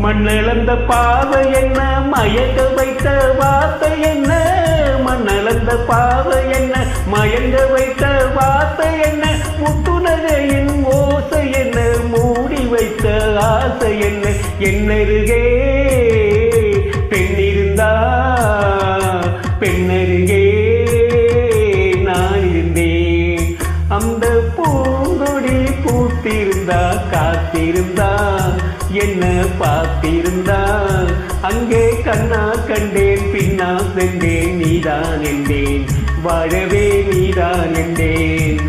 மண்ணளந்த பாவை என்ன மயங்க வைத்த வார்த்தை என்ன மண்ணளந்த பாவை என்ன மயங்க வைத்த வார்த்தை என்ன முத்துநகையின் ஓசை என்ன மூடி வைத்த ஆசை என்ன என்னருகே பெண்ணிருந்தா பெண்ணருகே நான் இருந்தேன் அந்த பூங்கொடி பூத்திருந்தா காத்திருந்தா என்ன பார்த்திருந்தா அங்கே கண்ணா கண்டேன் பின்னா சென்றேன் நீதான் என்றேன் வாழவே நீதான் என்றேன்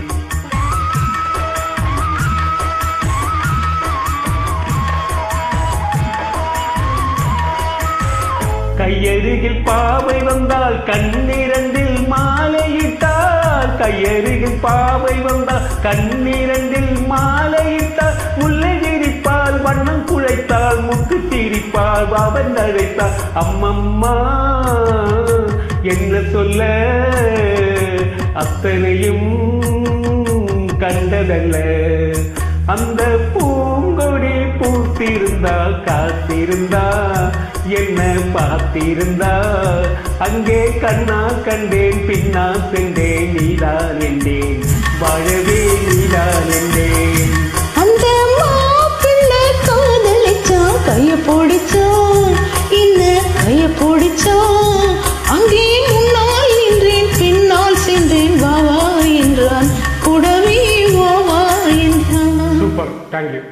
கையருகில் பாவை வந்தால் கண்ணிரண்டில் மாலையிட்டால் கையருகில் பாவை வந்தால் கண்ணிரண்டில் மாலையிட்டால் முல்லை விரிப்பால் வண்ணம் குழைத்தால் முக்கு தீரிப்பால் அவன் அழைத்தால் அம்மம்மா என்ன சொல்ல அத்தனையும் கண்டதல்ல அந்த பூங்கொடி பூத்திருந்தா காத்திருந்தா என்ன பார்த்திருந்தா அங்கே கண்ணா கண்டேன் பின்னா சென்றேன் நீதான் என்றேன் வாழவே நீதான் என்றேன் அந்த மாப்பிள்ளை காதலிச்சா கைய பிடிச்சா இந்த கைய பிடிச்சா அங்கே முன்னால் நின்றேன் பின்னால் சென்றேன் வா வா என்றான் கூடவே வா வா என்றான். Super, thank you.